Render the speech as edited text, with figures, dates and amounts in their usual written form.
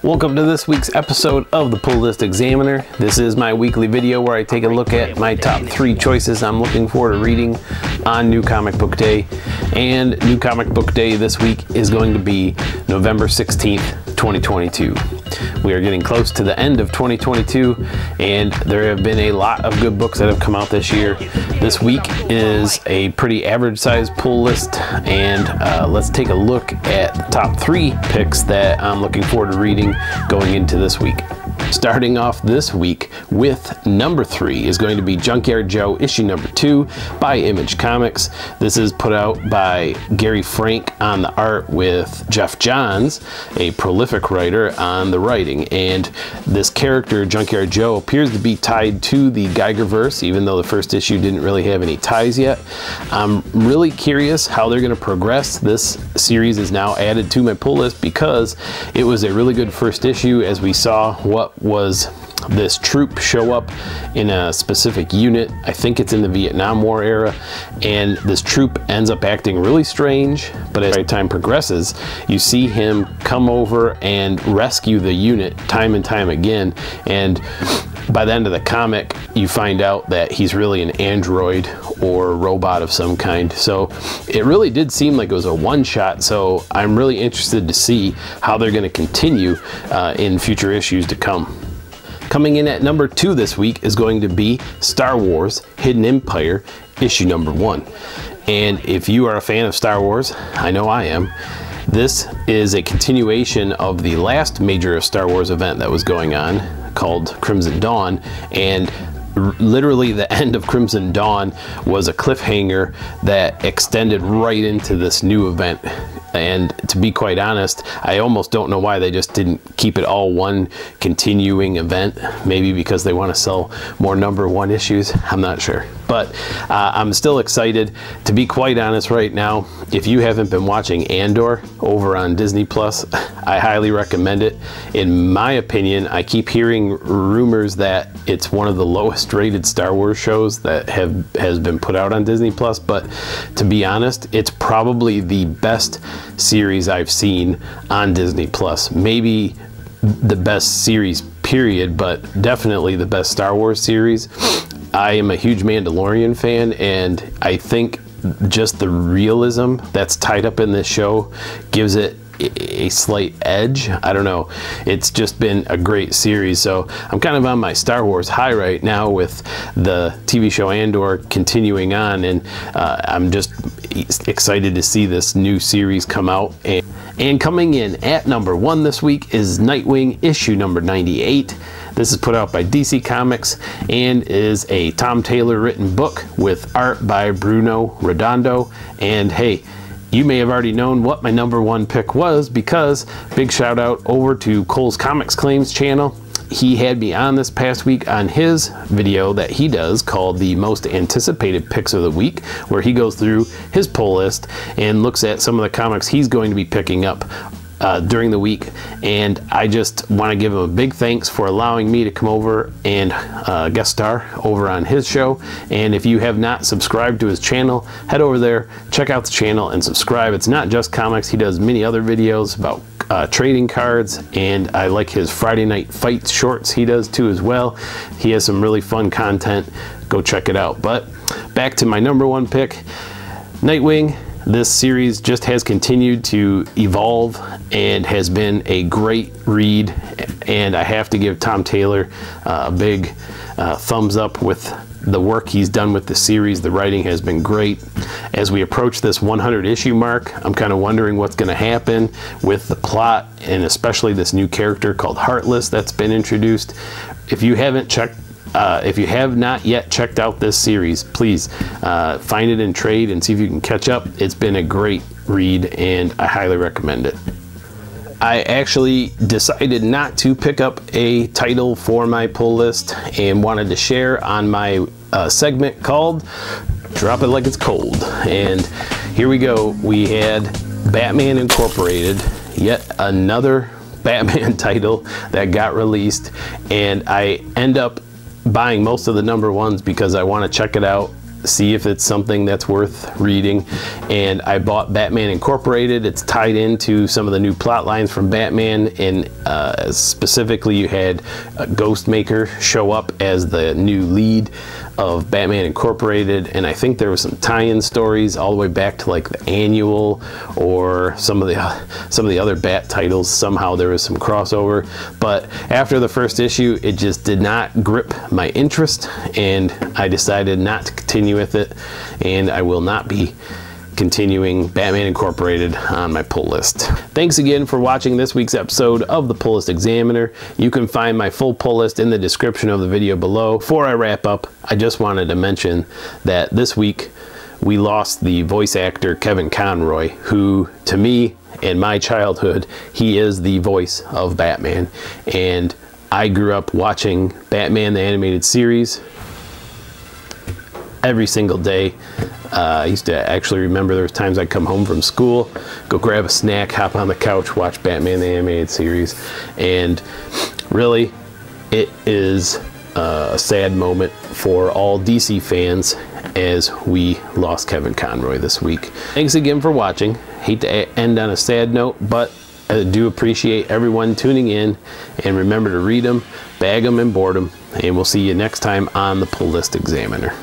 Welcome to this week's episode of the Pull List Examiner. This is my weekly video where I take a look at my top 3 choices I'm looking forward to reading on New Comic Book Day. And New Comic Book Day this week is going to be November 16th, 2022. We are getting close to the end of 2022, and there have been a lot of good books that have come out this year. This week is a pretty average sized pull list, and let's take a look at the top 3 picks that I'm looking forward to reading going into this week. Starting off this week with number 3 is going to be Junkyard Joe issue number 2 by Image Comics. This is put out by Gary Frank on the art with Jeff Johns, a prolific writer, on the writing. And this character, Junkyard Joe, appears to be tied to the Geigerverse, even though the first issue didn't really have any ties yet. I'm really curious how they're going to progress. This series is now added to my pull list because it was a really good first issue, as we saw what was this troop show up in a specific unit. I think it's in the Vietnam War era, and this troop ends up acting really strange, but as time progresses you see him come over and rescue the unit time and time again, and by the end of the comic you find out that he's really an android or robot of some kind. So it really did seem like it was a one-shot, so I'm really interested to see how they're going to continue in future issues to come. Coming in at number 2 this week is going to be Star Wars Hidden Empire issue number 1. And if you are a fan of Star Wars, I know I am, this is a continuation of the last major Star Wars event that was going on called Crimson Dawn, and literally the end of Crimson Dawn was a cliffhanger that extended right into this new event. And to be quite honest, I almost don't know why they just didn't keep it all one continuing event. Maybe because they want to sell more number 1 issues, I'm not sure. But I'm still excited. To be quite honest right now, if you haven't been watching Andor over on Disney Plus, I highly recommend it. In my opinion, I keep hearing rumors that it's one of the lowest rated Star Wars shows that has been put out on Disney Plus, but to be honest, it's probably the best series I've seen on Disney Plus. Maybe the best series period, but definitely the best Star Wars series. I am a huge Mandalorian fan, and I think just the realism that's tied up in this show gives it a slight edge. I don't know, it's just been a great series. So I'm kind of on my Star Wars high right now with the TV show Andor continuing on, and I'm just excited to see this new series come out. And coming in at number 1 this week is Nightwing issue number 98. This is put out by DC Comics and is a Tom Taylor written book with art by Bruno Redondo. And hey, you may have already known what my number 1 pick was, because big shout out over to Cole's Comics Claims channel. He had me on this past week on his video that he does called the Most Anticipated Picks of the Week, where he goes through his pull list and looks at some of the comics he's going to be picking up during the week. And I just want to give him a big thanks for allowing me to come over and guest star over on his show. And if you have not subscribed to his channel, head over there, check out the channel and subscribe. It's not just comics, he does many other videos about trading cards, and I like his Friday Night Fights shorts he does too as well. He has some really fun content, go check it out. But back to my number 1 pick, Nightwing. This series just has continued to evolve and has been a great read, and I have to give Tom Taylor a big thumbs up with the work he's done with the series. The writing has been great. As we approach this 100 issue mark, I'm kind of wondering what's going to happen with the plot, and especially this new character called Heartless that's been introduced. If you have not yet checked out this series, please find it in trade and see if you can catch up. It's been a great read and I highly recommend it. I actually decided not to pick up a title for my pull list and wanted to share on my segment called Drop It Like It's Cold. And here we go. We had Batman Incorporated, yet another Batman title that got released, and I end up buying most of the number 1s because I want to check it out see if it's something that's worth reading. And I bought Batman Incorporated. It's tied into some of the new plot lines from Batman, and specifically you had Ghostmaker show up as the new lead of Batman Incorporated, and I think there was some tie-in stories all the way back to like the annual or some of the other Bat titles. Somehow there was some crossover, but after the first issue it just did not grip my interest, and I decided not to continue with it, and I will not be continuing Batman Incorporated on my pull list. Thanks again for watching this week's episode of the Pull List Examiner. You can find my full pull list in the description of the video below. Before I wrap up, I just wanted to mention that this week we lost the voice actor Kevin Conroy, who to me in my childhood, he is the voice of Batman, and I grew up watching Batman the Animated Series every single day. I used to actually remember there was times I'd come home from school, go grab a snack, hop on the couch, watch Batman the Animated Series, and really it is a sad moment for all DC fans as we lost Kevin Conroy this week. Thanks again for watching. Hate to end on a sad note, but I do appreciate everyone tuning in, and remember to read them, bag them, and board them, and we'll see you next time on the Pull List Examiner.